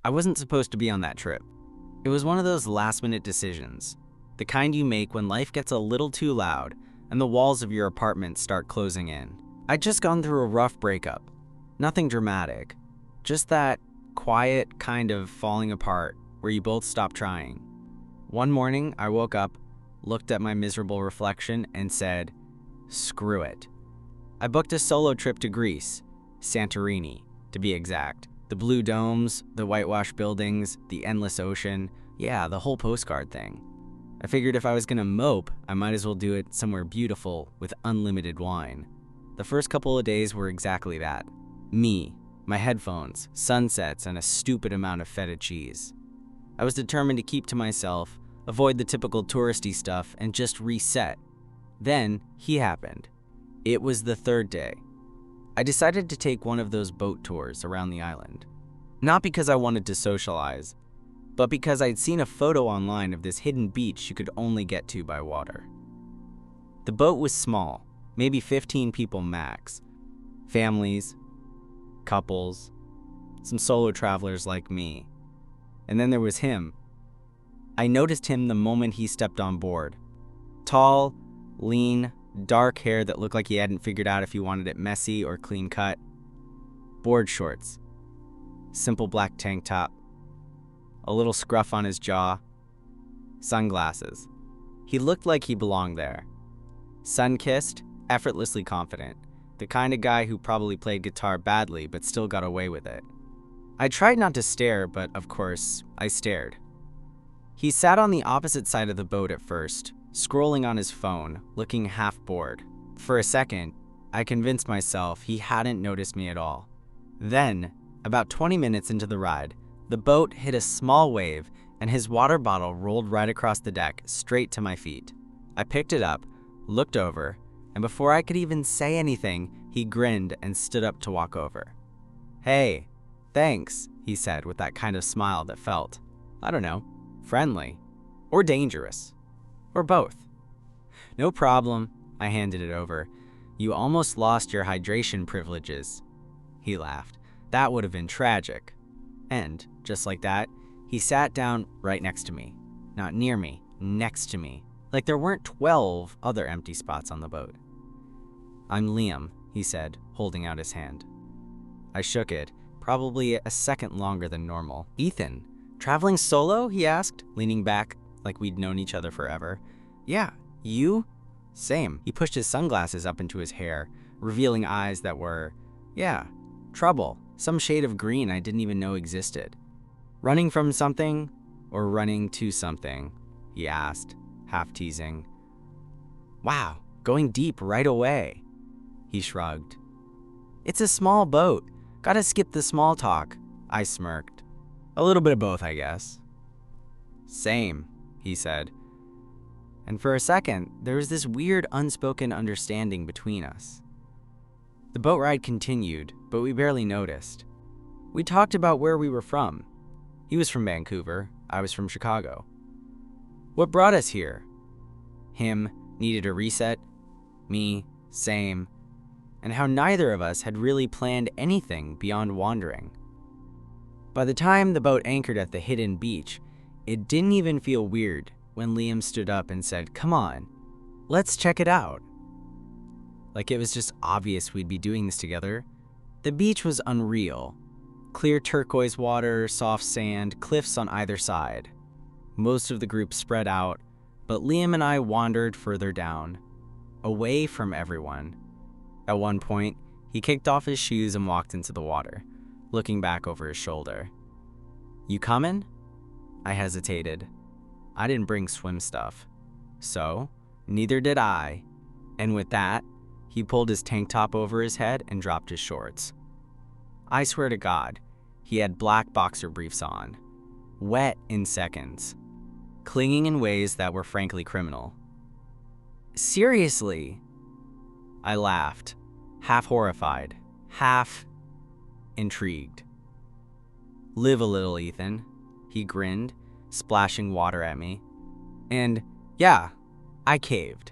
I wasn't supposed to be on that trip. It was one of those last-minute decisions, the kind you make when life gets a little too loud and the walls of your apartment start closing in. I'd just gone through a rough breakup. Nothing dramatic, just that quiet kind of falling apart where you both stop trying. One morning, I woke up, looked at my miserable reflection, and said, screw it. I booked a solo trip to Greece, Santorini, to be exact. The blue domes, the whitewashed buildings, the endless ocean, yeah, the whole postcard thing. I figured if I was gonna mope, I might as well do it somewhere beautiful with unlimited wine. The first couple of days were exactly that. Me, my headphones, sunsets, and a stupid amount of feta cheese. I was determined to keep to myself, avoid the typical touristy stuff, and just reset. Then, he happened. It was the third day. I decided to take one of those boat tours around the island. Not because I wanted to socialize, but because I'd seen a photo online of this hidden beach you could only get to by water. The boat was small, maybe 15 people max. Families, couples, some solo travelers like me. And then there was him. I noticed him the moment he stepped on board. Tall, lean, dark hair that looked like he hadn't figured out if he wanted it messy or clean cut. Board shorts. Simple black tank top. A little scruff on his jaw. Sunglasses. He looked like he belonged there. Sun-kissed, effortlessly confident. The kind of guy who probably played guitar badly but still got away with it. I tried not to stare, but of course, I stared. He sat on the opposite side of the boat at first, scrolling on his phone, looking half bored. For a second, I convinced myself he hadn't noticed me at all. Then, about 20 minutes into the ride, the boat hit a small wave and his water bottle rolled right across the deck, straight to my feet. I picked it up, looked over, and before I could even say anything, he grinned and stood up to walk over. "Hey, thanks," he said with that kind of smile that felt, I don't know, friendly, or dangerous, or both. "No problem," I handed it over. "You almost lost your hydration privileges." He laughed. That would have been tragic. And, just like that, he sat down right next to me. Not near me, next to me. Like there weren't 12 other empty spots on the boat. "I'm Liam," he said, holding out his hand. I shook it, probably a second longer than normal. "Ethan, traveling solo?" he asked, leaning back like we'd known each other forever. "Yeah, you?" "Same." He pushed his sunglasses up into his hair, revealing eyes that were, yeah, trouble, some shade of green I didn't even know existed. "Running from something or running to something?" he asked, half teasing. "Wow, going deep right away." He shrugged. "It's a small boat. Gotta skip the small talk." I smirked. "A little bit of both, I guess." "Same," he said. And for a second, there was this weird unspoken understanding between us. The boat ride continued, but we barely noticed. We talked about where we were from. He was from Vancouver, I was from Chicago. What brought us here? Him needed a reset, me, same, and how neither of us had really planned anything beyond wandering. By the time the boat anchored at the hidden beach, it didn't even feel weird when Liam stood up and said, "Come on, let's check it out." Like it was just obvious we'd be doing this together. The beach was unreal. Clear turquoise water, soft sand, cliffs on either side. Most of the group spread out, but Liam and I wandered further down, away from everyone. At one point, he kicked off his shoes and walked into the water, looking back over his shoulder. "You comin'?" I hesitated. I didn't bring swim stuff. So, neither did I. And with that, he pulled his tank top over his head and dropped his shorts. I swear to God, he had black boxer briefs on, wet in seconds, clinging in ways that were frankly criminal. "Seriously?" I laughed, half horrified, half intrigued. "Live a little, Ethan," he grinned, splashing water at me. And yeah, I caved.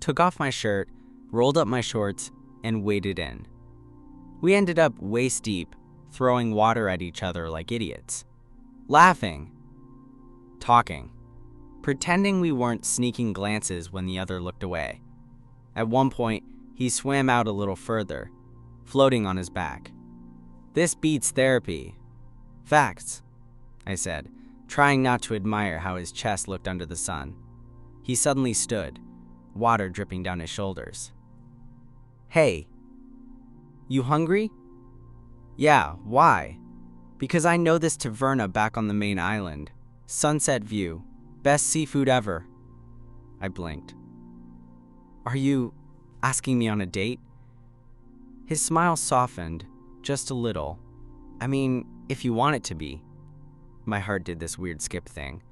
Took off my shirt, rolled up my shorts, and waded in. We ended up waist deep, throwing water at each other like idiots. Laughing. Talking. Pretending we weren't sneaking glances when the other looked away. At one point, he swam out a little further, floating on his back. This beats therapy. Facts, I said, trying not to admire how his chest looked under the sun. He suddenly stood, water dripping down his shoulders. Hey, you hungry? Yeah, why? Because I know this taverna back on the main island. Sunset view. Best seafood ever. I blinked. Are you asking me on a date? His smile softened, just a little. I mean, if you want it to be. My heart did this weird skip thing.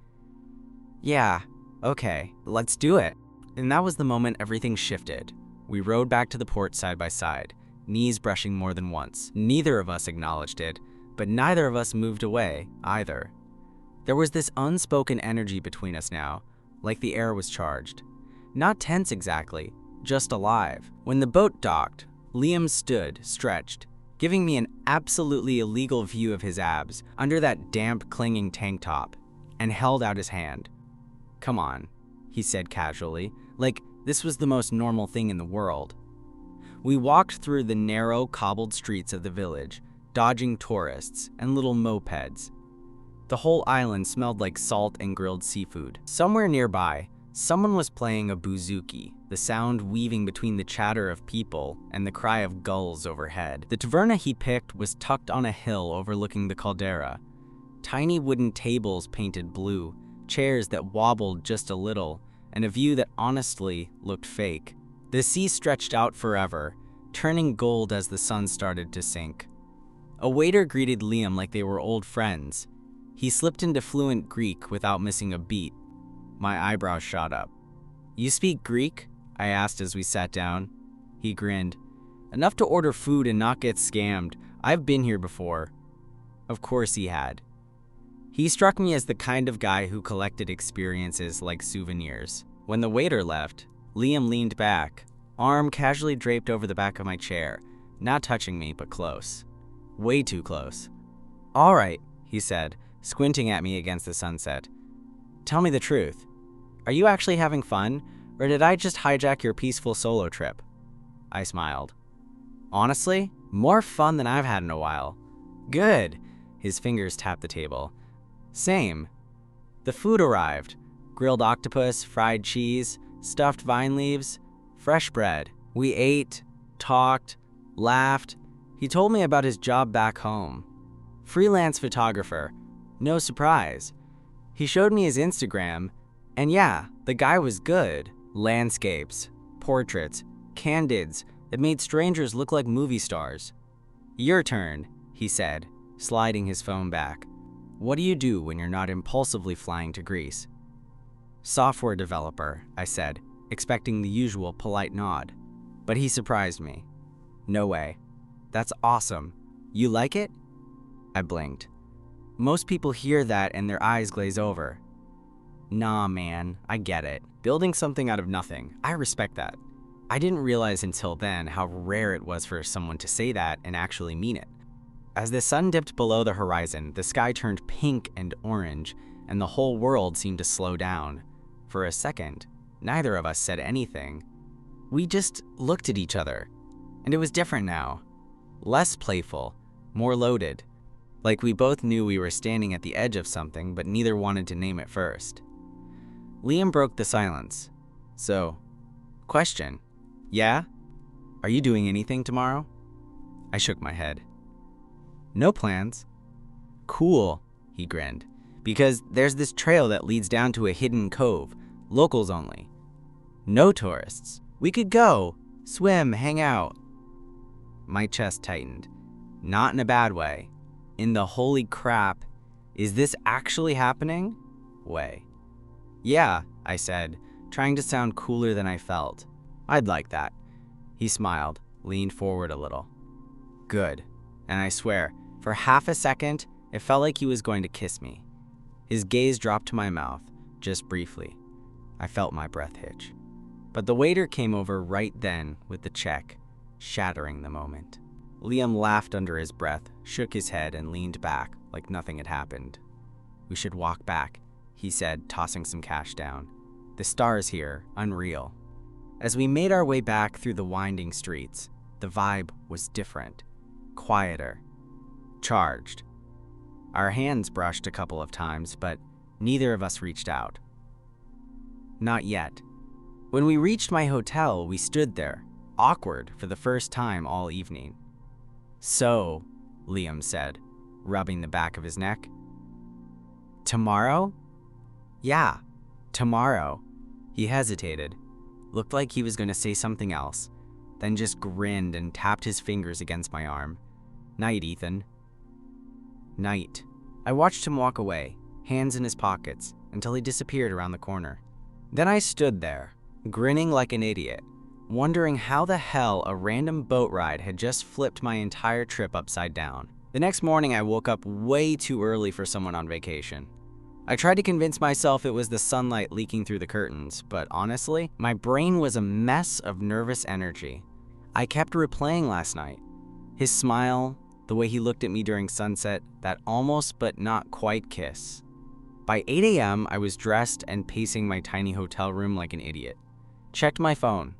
Yeah, okay, let's do it. And that was the moment everything shifted. We rowed back to the port side by side, knees brushing more than once. Neither of us acknowledged it, but neither of us moved away, either. There was this unspoken energy between us now, like the air was charged. Not tense exactly, just alive. When the boat docked, Liam stood, stretched, giving me an absolutely illegal view of his abs under that damp, clinging tank top, and held out his hand. Come on, he said casually, like this was the most normal thing in the world. We walked through the narrow, cobbled streets of the village, dodging tourists and little mopeds. The whole island smelled like salt and grilled seafood. Somewhere nearby, someone was playing a bouzouki, the sound weaving between the chatter of people and the cry of gulls overhead. The taverna he picked was tucked on a hill overlooking the caldera. Tiny wooden tables painted blue, chairs that wobbled just a little, and a view that honestly looked fake. The sea stretched out forever, turning gold as the sun started to sink. A waiter greeted Liam like they were old friends. He slipped into fluent Greek without missing a beat. My eyebrows shot up. You speak Greek? I asked as we sat down. He grinned. Enough to order food and not get scammed. I've been here before. Of course he had. He struck me as the kind of guy who collected experiences like souvenirs. When the waiter left, Liam leaned back, arm casually draped over the back of my chair, not touching me, but close. Way too close. All right, he said, squinting at me against the sunset. Tell me the truth. Are you actually having fun, or did I just hijack your peaceful solo trip? I smiled. Honestly, more fun than I've had in a while. Good. His fingers tapped the table. Same. The food arrived. Grilled octopus, fried cheese, stuffed vine leaves, fresh bread. We ate, talked, laughed. He told me about his job back home. Freelance photographer. No surprise. He showed me his Instagram, and yeah, the guy was good. Landscapes, portraits, candids that made strangers look like movie stars. Your turn, he said, sliding his phone back. What do you do when you're not impulsively flying to Greece? Software developer, I said, expecting the usual polite nod. But he surprised me. No way. That's awesome. You like it? I blinked. Most people hear that and their eyes glaze over. Nah, man, I get it. Building something out of nothing, I respect that. I didn't realize until then how rare it was for someone to say that and actually mean it. As the sun dipped below the horizon, the sky turned pink and orange, and the whole world seemed to slow down. For a second, neither of us said anything. We just looked at each other, and it was different now. Less playful, more loaded. Like we both knew we were standing at the edge of something, but neither wanted to name it first. Liam broke the silence. So, question. Yeah? Are you doing anything tomorrow? I shook my head. No plans. Cool, he grinned, because there's this trail that leads down to a hidden cove, locals only. No tourists. We could go, swim, hang out. My chest tightened. Not in a bad way. In the holy crap, is this actually happening? Way. Yeah, I said, trying to sound cooler than I felt. I'd like that. He smiled, leaned forward a little. Good. And I swear, for half a second, it felt like he was going to kiss me. His gaze dropped to my mouth, just briefly. I felt my breath hitch. But the waiter came over right then with the check, shattering the moment. Liam laughed under his breath, shook his head, and leaned back like nothing had happened. "We should walk back," he said, tossing some cash down. "The stars here, unreal." As we made our way back through the winding streets, the vibe was different, quieter, charged. Our hands brushed a couple of times, but neither of us reached out. Not yet. When we reached my hotel, we stood there, awkward for the first time all evening. "So," Liam said, rubbing the back of his neck. "Tomorrow?" "Yeah, tomorrow." He hesitated, looked like he was going to say something else, then just grinned and tapped his fingers against my arm. "Night, Ethan." "Night." I watched him walk away, hands in his pockets, until he disappeared around the corner. Then I stood there, grinning like an idiot, wondering how the hell a random boat ride had just flipped my entire trip upside down. The next morning, I woke up way too early for someone on vacation. I tried to convince myself it was the sunlight leaking through the curtains, but honestly, my brain was a mess of nervous energy. I kept replaying last night. His smile, the way he looked at me during sunset, that almost but not quite kiss. By 8 a.m., I was dressed and pacing my tiny hotel room like an idiot. Checked my phone.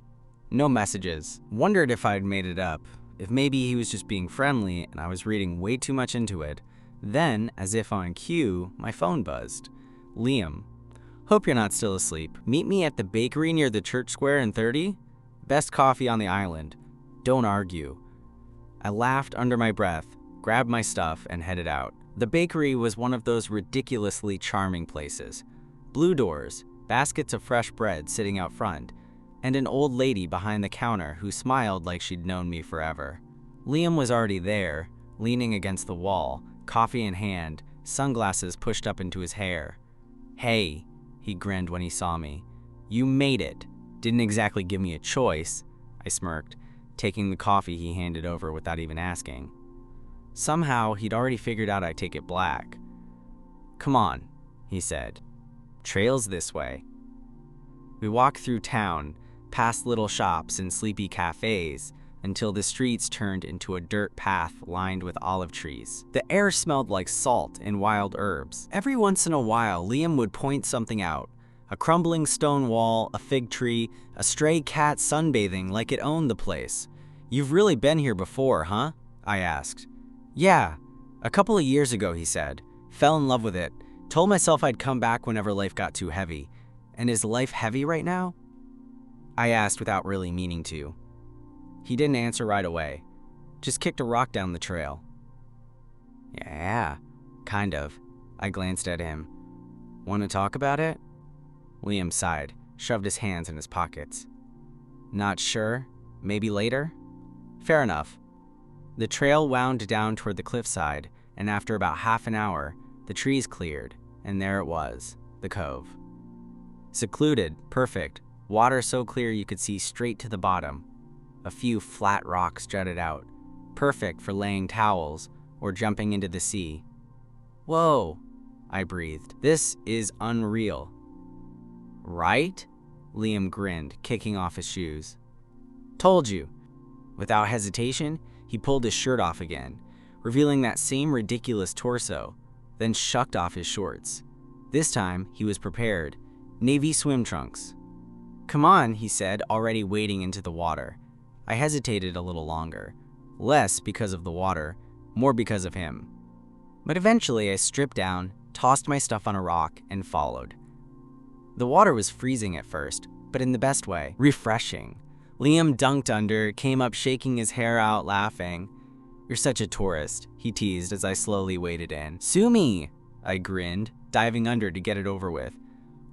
No messages. Wondered if I'd made it up, if maybe he was just being friendly and I was reading way too much into it. Then, as if on cue, my phone buzzed. "Liam, hope you're not still asleep. Meet me at the bakery near the church square in 30. Best coffee on the island. Don't argue." I laughed under my breath, grabbed my stuff, and headed out. The bakery was one of those ridiculously charming places. Blue doors, baskets of fresh bread sitting out front, and an old lady behind the counter who smiled like she'd known me forever. Liam was already there, leaning against the wall, coffee in hand, sunglasses pushed up into his hair. "Hey," he grinned when he saw me. "You made it. Didn't exactly give me a choice," I smirked, taking the coffee he handed over without even asking. Somehow, he'd already figured out I'd take it black. "Come on," he said. "Trail's this way." We walked through town, past little shops and sleepy cafes, until the streets turned into a dirt path lined with olive trees. The air smelled like salt and wild herbs. Every once in a while, Liam would point something out. A crumbling stone wall, a fig tree, a stray cat sunbathing like it owned the place. "You've really been here before, huh?" I asked. "Yeah, a couple of years ago," he said. "Fell in love with it. Told myself I'd come back whenever life got too heavy." "And is life heavy right now?" I asked without really meaning to. He didn't answer right away, just kicked a rock down the trail. "Yeah, kind of." I glanced at him. "Want to talk about it?" Liam sighed, shoved his hands in his pockets. "Not sure. Maybe later?" "Fair enough." The trail wound down toward the cliffside, and after about half an hour, the trees cleared, and there it was, the cove. Secluded, perfect, water so clear you could see straight to the bottom. A few flat rocks jutted out, perfect for laying towels or jumping into the sea. "Whoa," I breathed. "This is unreal." "Right?" Liam grinned, kicking off his shoes. "Told you." Without hesitation, he pulled his shirt off again, revealing that same ridiculous torso, then shucked off his shorts. This time, he was prepared. Navy swim trunks. "Come on," he said, already wading into the water. I hesitated a little longer. Less because of the water, more because of him. But eventually I stripped down, tossed my stuff on a rock, and followed. The water was freezing at first, but in the best way. Refreshing. Liam dunked under, came up shaking his hair out, laughing. "You're such a tourist," he teased as I slowly waded in. "Sue me," I grinned, diving under to get it over with.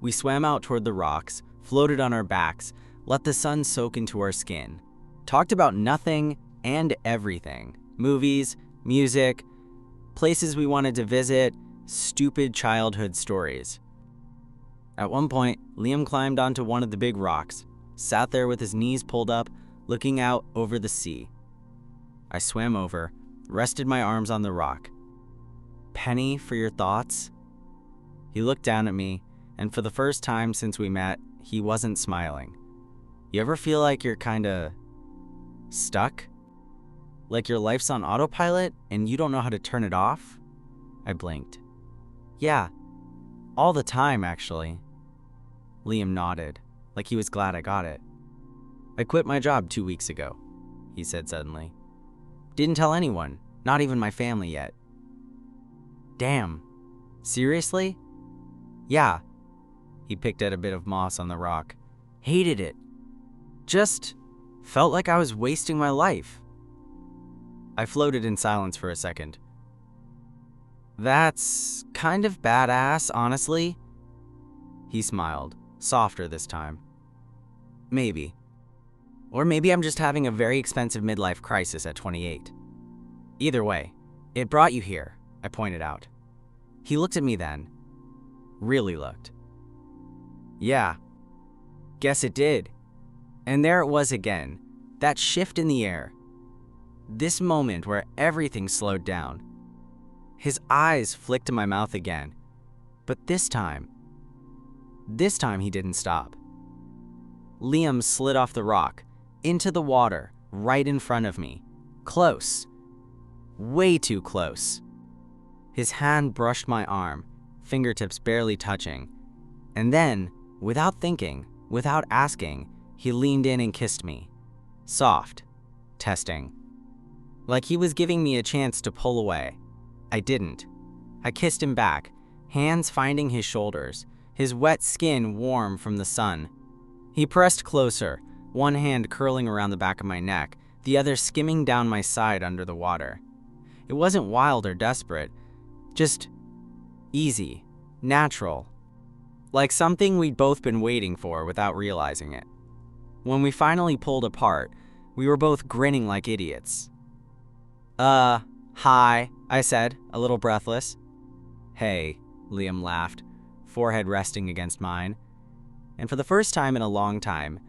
We swam out toward the rocks, floated on our backs, let the sun soak into our skin. Talked about nothing and everything. Movies, music, places we wanted to visit, stupid childhood stories. At one point, Liam climbed onto one of the big rocks, sat there with his knees pulled up, looking out over the sea. I swam over, rested my arms on the rock. "Penny for your thoughts?" He looked down at me, and for the first time since we met, he wasn't smiling. "You ever feel like you're kinda stuck?" Like your life's on autopilot and you don't know how to turn it off? I blinked. Yeah, all the time, actually. Liam nodded, like he was glad I got it. I quit my job 2 weeks ago, he said suddenly. Didn't tell anyone, not even my family yet. Damn. Seriously? Yeah. He picked at a bit of moss on the rock. Hated it. Just felt like I was wasting my life. I floated in silence for a second. That's kind of badass, honestly. He smiled, softer this time. Maybe. Or maybe I'm just having a very expensive midlife crisis at 28. Either way, it brought you here, I pointed out. He looked at me then. Really looked. Yeah. Guess it did. And there it was again, that shift in the air. This moment where everything slowed down. His eyes flicked to my mouth again. But this time he didn't stop. Liam slid off the rock, into the water, right in front of me. Close. Way too close. His hand brushed my arm, fingertips barely touching. And then, without thinking, without asking, he leaned in and kissed me. Soft. Testing. Like he was giving me a chance to pull away. I didn't. I kissed him back, hands finding his shoulders, his wet skin warm from the sun. He pressed closer, one hand curling around the back of my neck, the other skimming down my side under the water. It wasn't wild or desperate, just easy, natural, like something we'd both been waiting for without realizing it. When we finally pulled apart, we were both grinning like idiots. Hi, I said, a little breathless. Hey, Liam laughed, forehead resting against mine. And for the first time in a long time,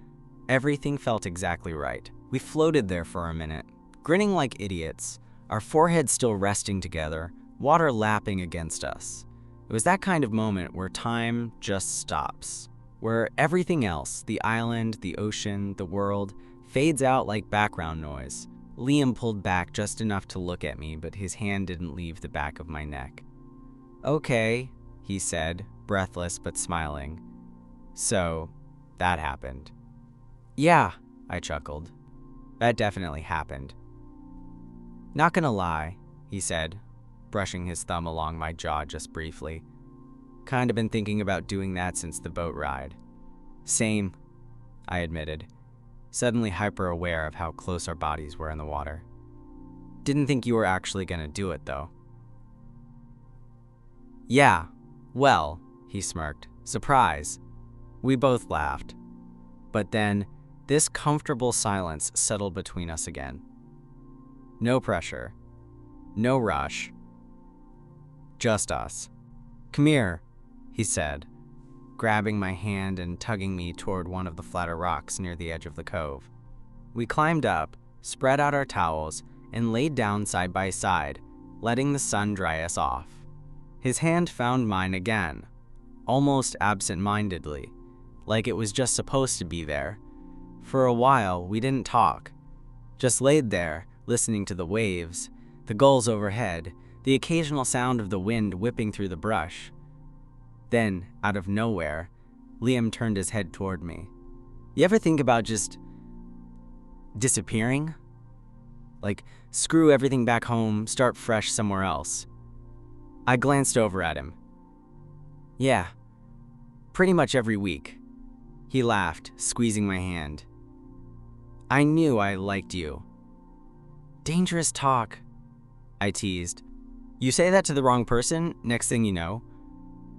everything felt exactly right. We floated there for a minute, grinning like idiots, our foreheads still resting together, water lapping against us. It was that kind of moment where time just stops, where everything else, the island, the ocean, the world, fades out like background noise. Liam pulled back just enough to look at me, but his hand didn't leave the back of my neck. Okay, he said, breathless but smiling. So, that happened. Yeah, I chuckled. That definitely happened. Not gonna lie, he said, brushing his thumb along my jaw just briefly. Kinda been thinking about doing that since the boat ride. Same, I admitted, suddenly hyper-aware of how close our bodies were in the water. Didn't think you were actually gonna do it, though. Yeah, well, he smirked. Surprise. We both laughed. But then, this comfortable silence settled between us again. No pressure. No rush. Just us. Come here, he said, grabbing my hand and tugging me toward one of the flatter rocks near the edge of the cove. We climbed up, spread out our towels, and laid down side by side, letting the sun dry us off. His hand found mine again, almost absent-mindedly, like it was just supposed to be there. For a while, we didn't talk, just laid there, listening to the waves, the gulls overhead, the occasional sound of the wind whipping through the brush. Then, out of nowhere, Liam turned his head toward me. You ever think about just disappearing? Like, screw everything back home, start fresh somewhere else. I glanced over at him. Yeah, pretty much every week. He laughed, squeezing my hand. I knew I liked you. Dangerous talk, I teased. You say that to the wrong person, next thing you know,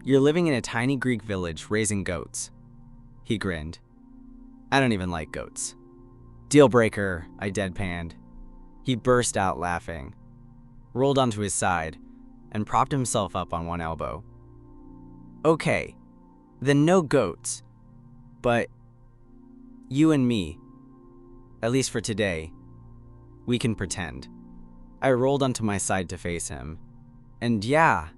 you're living in a tiny Greek village raising goats. He grinned. I don't even like goats. Deal breaker, I deadpanned. He burst out laughing, rolled onto his side, and propped himself up on one elbow. Okay, then no goats, but you and me, at least for today, we can pretend. I rolled onto my side to face him, and yeah,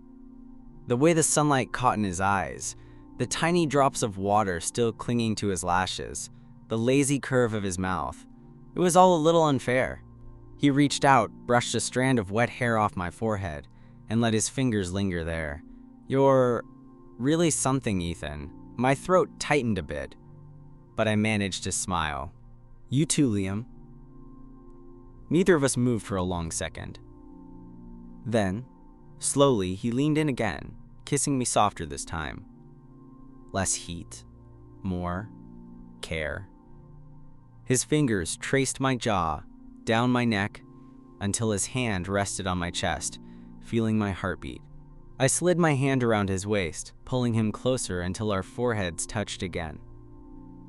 the way the sunlight caught in his eyes, the tiny drops of water still clinging to his lashes, the lazy curve of his mouth, it was all a little unfair. He reached out, brushed a strand of wet hair off my forehead, and let his fingers linger there. "You're really something, Ethan." My throat tightened a bit, but I managed to smile. "You too, Liam." Neither of us moved for a long second. Then, slowly, he leaned in again, kissing me softer this time. Less heat, more care. His fingers traced my jaw, down my neck, until his hand rested on my chest, feeling my heartbeat. I slid my hand around his waist, pulling him closer until our foreheads touched again.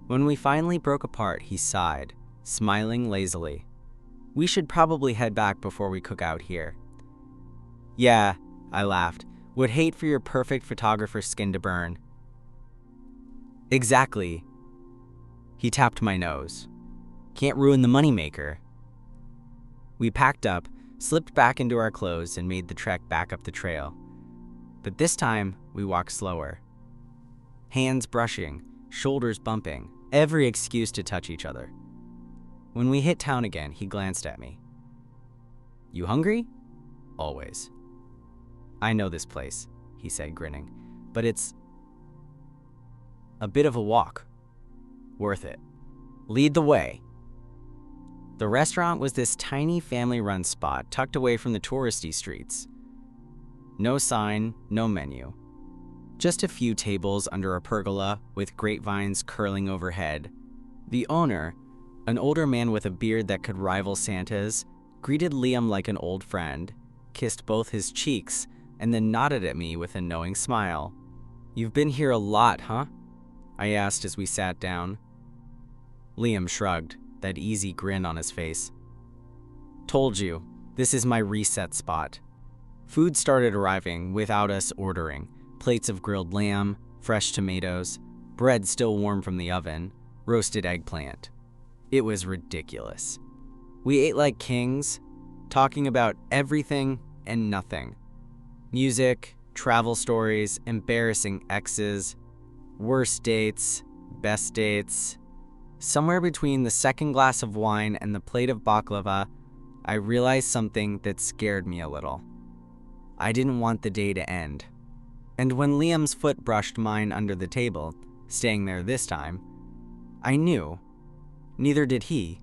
When we finally broke apart, he sighed, smiling lazily. "We should probably head back before we cook out here." "Yeah," I laughed. "Would hate for your perfect photographer's skin to burn." "Exactly." He tapped my nose. "Can't ruin the moneymaker." We packed up, slipped back into our clothes, and made the trek back up the trail. But this time, we walked slower. Hands brushing, shoulders bumping, every excuse to touch each other. When we hit town again, he glanced at me. "You hungry?" "Always." "I know this place," he said, grinning, "but it's a bit of a walk. Worth it. Lead the way." The restaurant was this tiny family-run spot tucked away from the touristy streets. No sign, no menu. Just a few tables under a pergola with grapevines curling overhead. The owner, an older man with a beard that could rival Santa's, greeted Liam like an old friend, kissed both his cheeks, and then nodded at me with a knowing smile. "You've been here a lot, huh?" I asked as we sat down. Liam shrugged, that easy grin on his face. "Told you, this is my reset spot." Food started arriving without us ordering. Plates of grilled lamb, fresh tomatoes, bread still warm from the oven, roasted eggplant. It was ridiculous. We ate like kings, talking about everything and nothing. Music, travel stories, embarrassing exes, worst dates, best dates. Somewhere between the second glass of wine and the plate of baklava, I realized something that scared me a little. I didn't want the day to end. And when Liam's foot brushed mine under the table, staying there this time, I knew. Neither did he.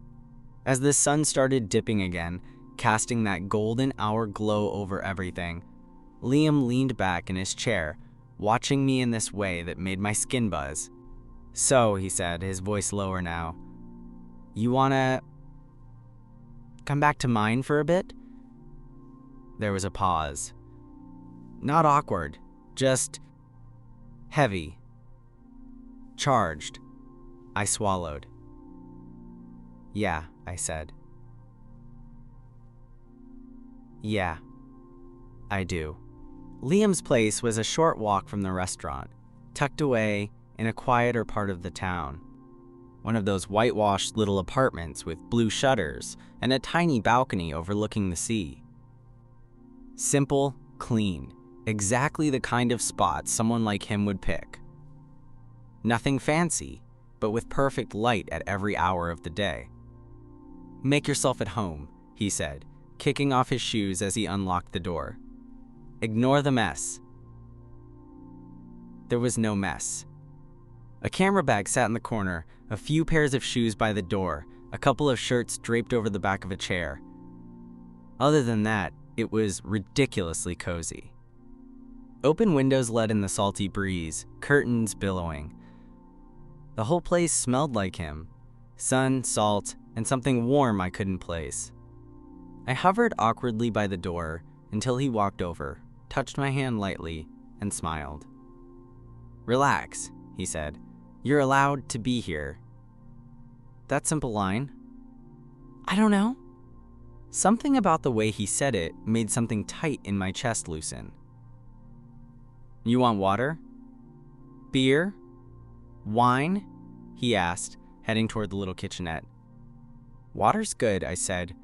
As the sun started dipping again, casting that golden hour glow over everything, Liam leaned back in his chair, watching me in this way that made my skin buzz. "So," he said, his voice lower now, "you wanna come back to mine for a bit?" There was a pause. Not awkward, just heavy. Charged. I swallowed. "Yeah," I said. "Yeah, I do." Liam's place was a short walk from the restaurant, tucked away in a quieter part of the town. One of those whitewashed little apartments with blue shutters and a tiny balcony overlooking the sea. Simple, clean, exactly the kind of spot someone like him would pick. Nothing fancy, but with perfect light at every hour of the day. "Make yourself at home," he said, kicking off his shoes as he unlocked the door. "Ignore the mess." There was no mess. A camera bag sat in the corner, a few pairs of shoes by the door, a couple of shirts draped over the back of a chair. Other than that, it was ridiculously cozy. Open windows let in the salty breeze, curtains billowing. The whole place smelled like him. Sun, salt, and something warm I couldn't place. I hovered awkwardly by the door until he walked over, touched my hand lightly, and smiled. "Relax," he said. "You're allowed to be here." That simple line? I don't know. Something about the way he said it made something tight in my chest loosen. "You want water? Beer? Wine?" he asked, heading toward the little kitchenette. "Water's good," I said,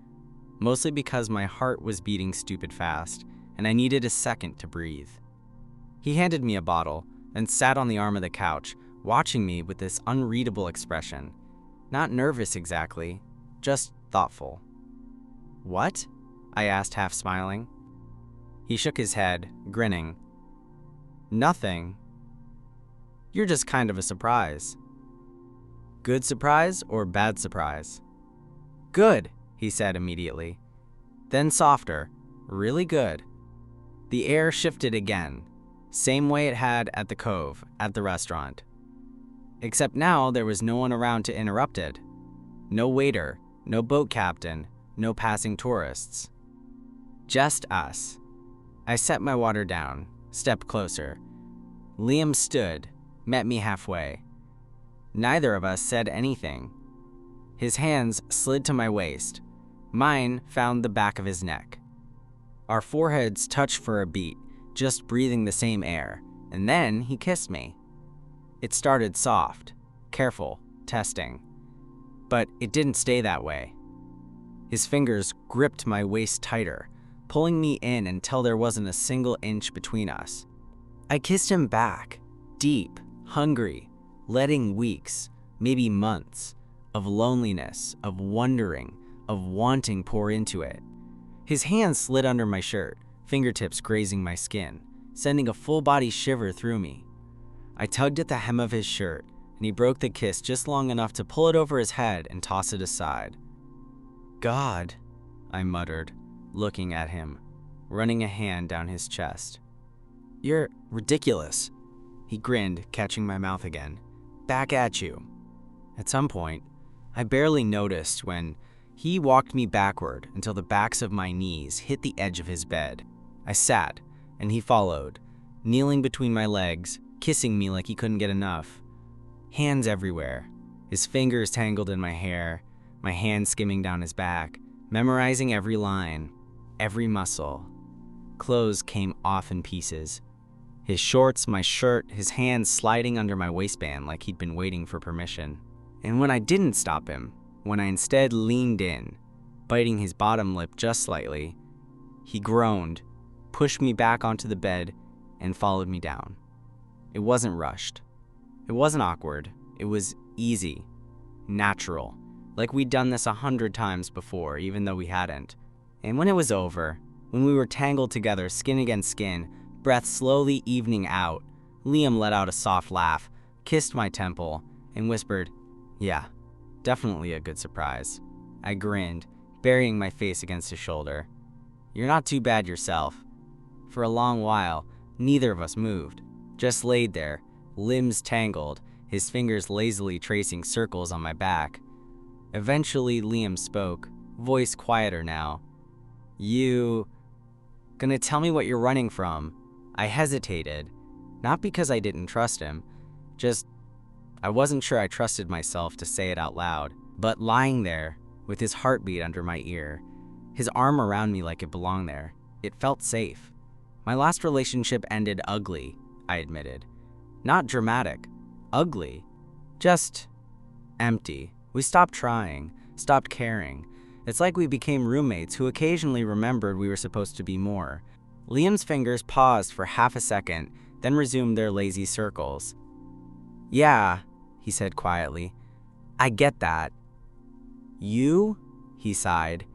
mostly because my heart was beating stupid fast, and I needed a second to breathe. He handed me a bottle and sat on the arm of the couch, watching me with this unreadable expression. Not nervous exactly, just thoughtful. "What?" I asked, half smiling. He shook his head, grinning. "Nothing. You're just kind of a surprise." "Good surprise or bad surprise?" "Good," he said immediately. Then softer, "Really good." The air shifted again, same way it had at the cove, at the restaurant. Except now there was no one around to interrupt it. No waiter, no boat captain, no passing tourists. Just us. I set my water down, stepped closer. Liam stood, met me halfway. Neither of us said anything. His hands slid to my waist. Mine found the back of his neck. Our foreheads touched for a beat, just breathing the same air, and then he kissed me. It started soft, careful, testing. But it didn't stay that way. His fingers gripped my waist tighter, pulling me in until there wasn't a single inch between us. I kissed him back, deep, hungry, letting weeks, maybe months, of loneliness, of wondering, of wanting pour into it. His hands slid under my shirt, fingertips grazing my skin, sending a full-body shiver through me. I tugged at the hem of his shirt, and he broke the kiss just long enough to pull it over his head and toss it aside. "God," I muttered, looking at him, running a hand down his chest. "You're ridiculous." He grinned, catching my mouth again. "Back at you." At some point, I barely noticed when he walked me backward until the backs of my knees hit the edge of his bed. I sat, and he followed, kneeling between my legs, kissing me like he couldn't get enough. Hands everywhere, his fingers tangled in my hair, my hands skimming down his back, memorizing every line, every muscle. Clothes came off in pieces. His shorts, my shirt, his hands sliding under my waistband like he'd been waiting for permission. And when I didn't stop him, when I instead leaned in, biting his bottom lip just slightly, he groaned, pushed me back onto the bed, and followed me down. It wasn't rushed. It wasn't awkward. It was easy, natural, like we'd done this 100 times before, even though we hadn't. And when it was over, when we were tangled together, skin against skin, breath slowly evening out, Liam let out a soft laugh, kissed my temple, and whispered, "Yeah, definitely a good surprise." I grinned, burying my face against his shoulder. "You're not too bad yourself." For a long while, neither of us moved, just laid there, limbs tangled, his fingers lazily tracing circles on my back. Eventually, Liam spoke, voice quieter now. "You gonna tell me what you're running from?" I hesitated, not because I didn't trust him, just I wasn't sure I trusted myself to say it out loud. But lying there, with his heartbeat under my ear, his arm around me like it belonged there, it felt safe. My last relationship ended ugly, I admitted. Not dramatic, ugly. Just empty. We stopped trying, stopped caring. It's like we became roommates who occasionally remembered we were supposed to be more. Liam's fingers paused for half a second, then resumed their lazy circles. "Yeah," he said quietly. "I get that." "You?" he sighed.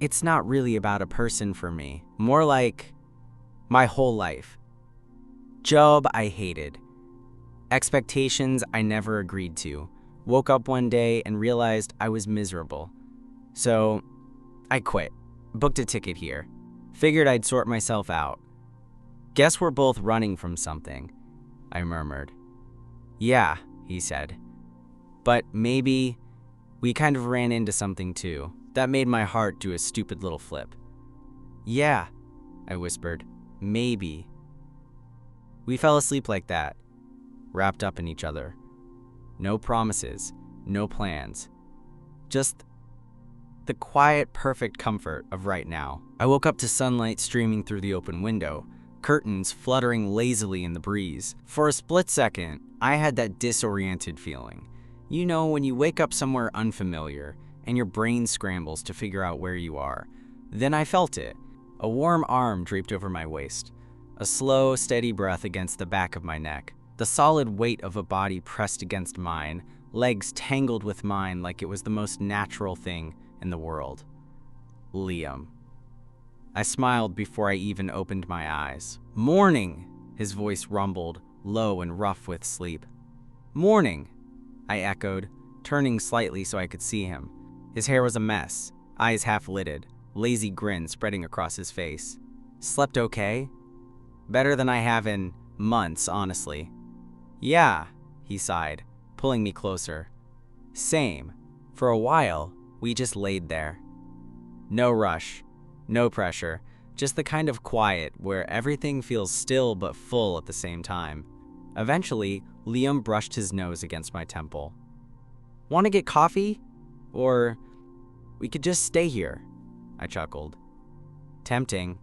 "It's not really about a person for me. More like my whole life. Job I hated. Expectations I never agreed to. Woke up one day and realized I was miserable. So I quit. Booked a ticket here. Figured I'd sort myself out. Guess we're both running from something," I murmured. "Yeah," he said. "But maybe we kind of ran into something too. That made my heart do a stupid little flip." "Yeah," I whispered. "Maybe." We fell asleep like that, wrapped up in each other. No promises, no plans. Just the quiet, perfect comfort of right now. I woke up to sunlight streaming through the open window, curtains fluttering lazily in the breeze. For a split second, I had that disoriented feeling. You know, when you wake up somewhere unfamiliar and your brain scrambles to figure out where you are. Then I felt it. A warm arm draped over my waist. A slow, steady breath against the back of my neck. The solid weight of a body pressed against mine, legs tangled with mine like it was the most natural thing in the world. Liam. I smiled before I even opened my eyes. Morning, his voice rumbled, low and rough with sleep. Morning, I echoed, turning slightly so I could see him. His hair was a mess, eyes half-lidded, lazy grin spreading across his face. Slept okay? Better than I have in months, honestly. Yeah, he sighed, pulling me closer. Same. For a while, we just laid there. No rush, no pressure, just the kind of quiet where everything feels still but full at the same time. Eventually, Liam brushed his nose against my temple. Want to get coffee? Or we could just stay here, I chuckled. Tempting,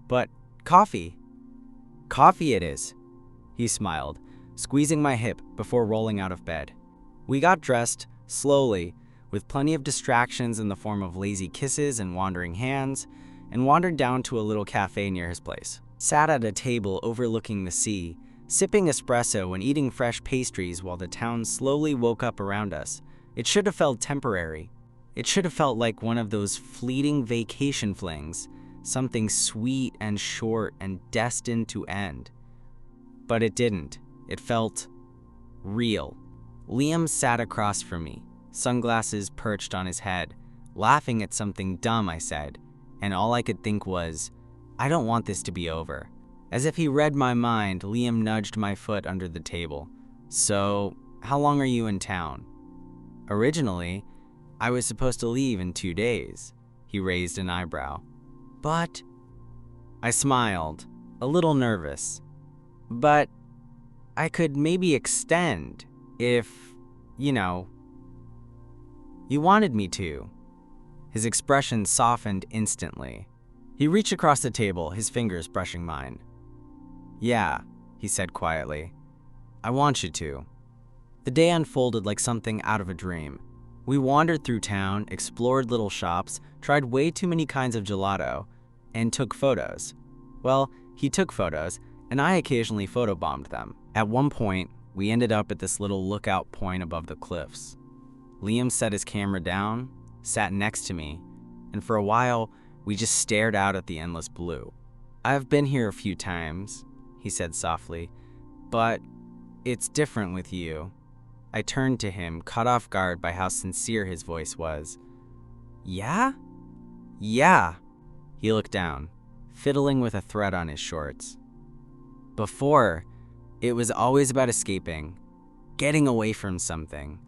but coffee. Coffee it is, he smiled, squeezing my hip before rolling out of bed. We got dressed, slowly, with plenty of distractions in the form of lazy kisses and wandering hands, and wandered down to a little cafe near his place. Sat at a table overlooking the sea, sipping espresso and eating fresh pastries while the town slowly woke up around us. It should have felt temporary. It should have felt like one of those fleeting vacation flings, something sweet and short and destined to end. But it didn't. It felt real. Liam sat across from me, sunglasses perched on his head, laughing at something dumb I said, and all I could think was, I don't want this to be over. As if he read my mind, Liam nudged my foot under the table. So, how long are you in town? Originally, I was supposed to leave in 2 days. He raised an eyebrow. But, I smiled, a little nervous. But, I could maybe extend if, you wanted me to. His expression softened instantly. He reached across the table, his fingers brushing mine. Yeah, he said quietly. I want you to. The day unfolded like something out of a dream. We wandered through town, explored little shops, tried way too many kinds of gelato, and took photos. Well, he took photos, and I occasionally photobombed them. At one point, we ended up at this little lookout point above the cliffs. Liam set his camera down, sat next to me, and for a while, we just stared out at the endless blue. I've been here a few times, he said softly, but it's different with you. I turned to him, caught off guard by how sincere his voice was. Yeah? Yeah. He looked down, fiddling with a thread on his shorts. Before, it was always about escaping, getting away from something.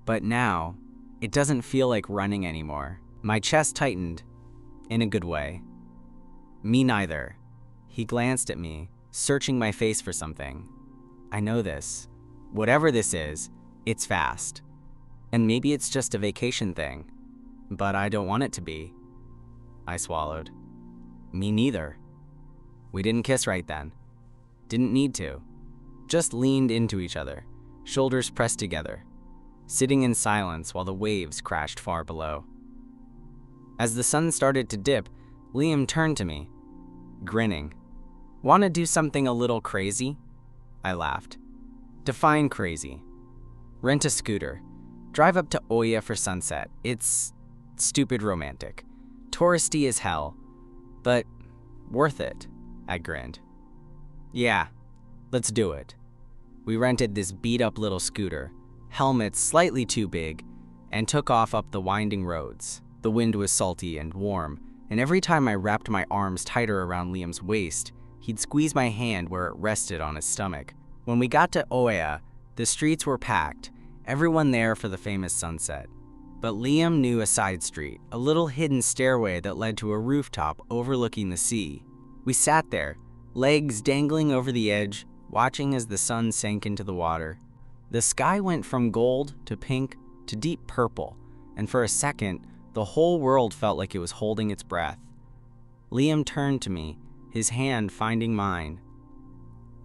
But now, it doesn't feel like running anymore. My chest tightened, in a good way. Me neither. He glanced at me, searching my face for something. I know this. Whatever this is, it's fast. And maybe it's just a vacation thing, but I don't want it to be. I swallowed. Me neither. We didn't kiss right then. Didn't need to. Just leaned into each other, shoulders pressed together, sitting in silence while the waves crashed far below. As the sun started to dip, Liam turned to me, grinning. Want to do something a little crazy? I laughed. Define crazy. Rent a scooter. Drive up to Oya for sunset. It's stupid romantic. Touristy as hell. But worth it, I grinned. Yeah, let's do it. We rented this beat-up little scooter, helmets slightly too big, and took off up the winding roads. The wind was salty and warm, and every time I wrapped my arms tighter around Liam's waist, he'd squeeze my hand where it rested on his stomach. When we got to Oya, the streets were packed, everyone there for the famous sunset. But Liam knew a side street, a little hidden stairway that led to a rooftop overlooking the sea. We sat there, legs dangling over the edge, watching as the sun sank into the water. The sky went from gold to pink to deep purple, and for a second, the whole world felt like it was holding its breath. Liam turned to me, his hand finding mine.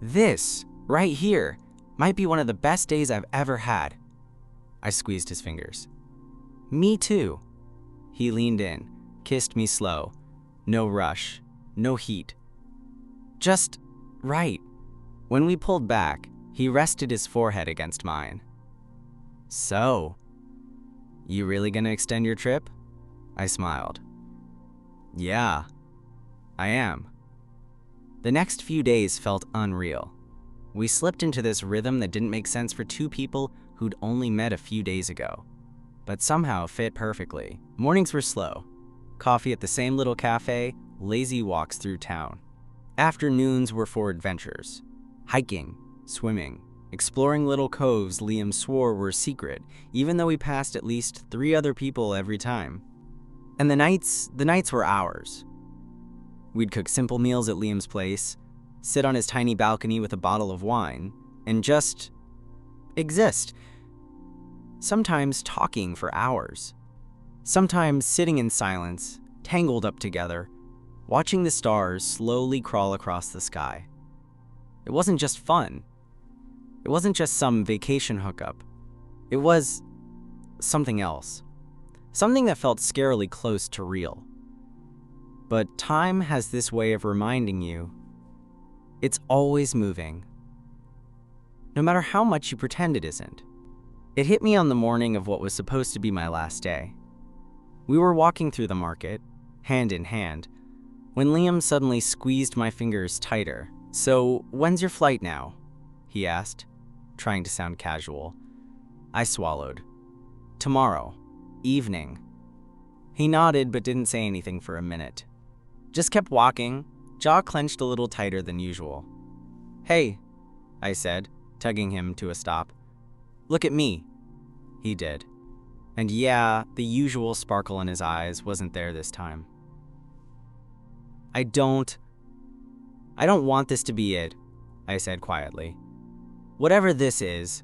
This, right here, might be one of the best days I've ever had. I squeezed his fingers. Me too. He leaned in, kissed me slow. No rush, no heat. Just right. When we pulled back, he rested his forehead against mine. So, you really gonna extend your trip? I smiled. Yeah, I am. The next few days felt unreal. We slipped into this rhythm that didn't make sense for two people who'd only met a few days ago, but somehow fit perfectly. Mornings were slow. Coffee at the same little cafe, lazy walks through town. Afternoons were for adventures. Hiking, swimming, exploring little coves Liam swore were secret, even though we passed at least 3 other people every time. And the nights were ours. We'd cook simple meals at Liam's place, sit on his tiny balcony with a bottle of wine, and just exist. Sometimes talking for hours. Sometimes sitting in silence, tangled up together, watching the stars slowly crawl across the sky. It wasn't just fun. It wasn't just some vacation hookup. It was something else. Something that felt scarily close to real. But time has this way of reminding you it's always moving, no matter how much you pretend it isn't. It hit me on the morning of what was supposed to be my last day. We were walking through the market, hand in hand, when Liam suddenly squeezed my fingers tighter. "So, when's your flight now?" he asked, trying to sound casual. I swallowed. "Tomorrow, evening." He nodded but didn't say anything for a minute. Just kept walking, jaw clenched a little tighter than usual. "Hey," I said, tugging him to a stop. "Look at me." He did. And yeah, the usual sparkle in his eyes wasn't there this time. I don't want this to be it," I said quietly. "Whatever this is."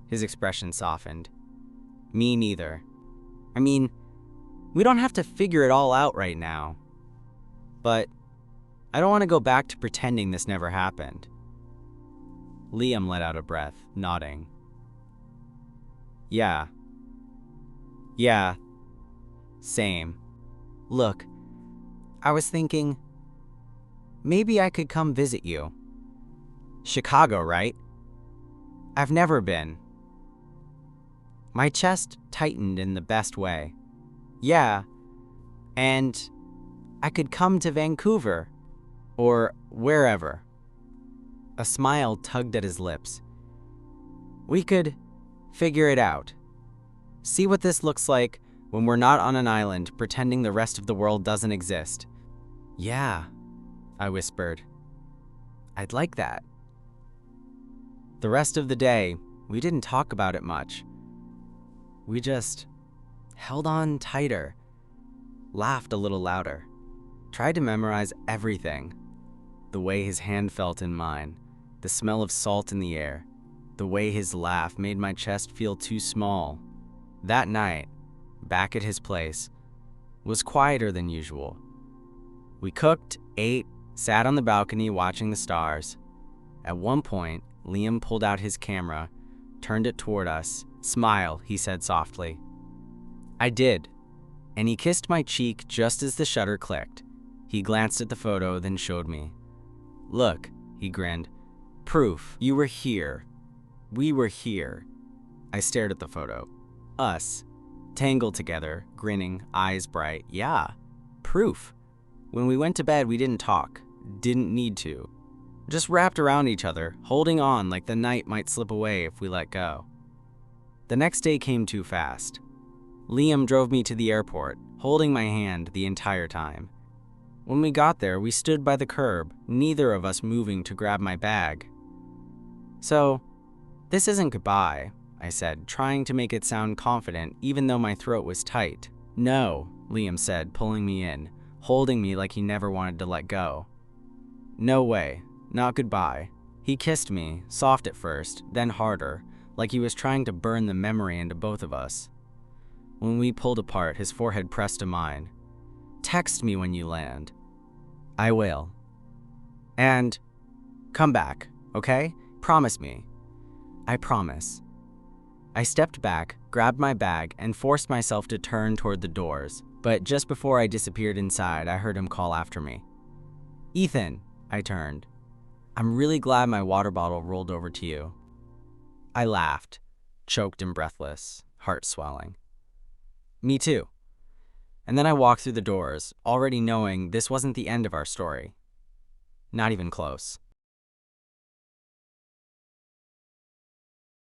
His expression softened. "Me neither. I mean, we don't have to figure it all out right now. But I don't want to go back to pretending this never happened." Liam let out a breath, nodding. Yeah, same. "Look, I was thinking, maybe I could come visit you." "Chicago, right?" "I've never been." My chest tightened in the best way. "Yeah, and I could come to Vancouver, or wherever." A smile tugged at his lips. "We could figure it out. See what this looks like when we're not on an island pretending the rest of the world doesn't exist." "Yeah," I whispered. "I'd like that." The rest of the day, we didn't talk about it much. We just held on tighter, laughed a little louder, tried to memorize everything. The way his hand felt in mine, the smell of salt in the air, the way his laugh made my chest feel too small. That night, back at his place, was quieter than usual. We cooked, ate, sat on the balcony watching the stars. At one point, Liam pulled out his camera, turned it toward us. "Smile," he said softly. I did, and he kissed my cheek just as the shutter clicked. He glanced at the photo, then showed me. "Look," he grinned. "Proof. You were here. We were here." I stared at the photo. Us, tangled together, grinning, eyes bright. Yeah, proof. When we went to bed, we didn't talk. Didn't need to. Just wrapped around each other, holding on like the night might slip away if we let go. The next day came too fast. Liam drove me to the airport, holding my hand the entire time. When we got there, we stood by the curb, neither of us moving to grab my bag. "So, this isn't goodbye," I said, trying to make it sound confident even though my throat was tight. "No," Liam said, pulling me in, holding me like he never wanted to let go. "No way, not goodbye." He kissed me, soft at first, then harder, like he was trying to burn the memory into both of us. When we pulled apart, his forehead pressed to mine. "Text me when you land." "I will." "And come back, okay? Promise me." "I promise." I stepped back, grabbed my bag, and forced myself to turn toward the doors, but just before I disappeared inside, I heard him call after me. "Ethan," I turned. "I'm really glad my water bottle rolled over to you." I laughed, choked and breathless, heart swelling. "Me too." And then I walked through the doors, already knowing this wasn't the end of our story. Not even close.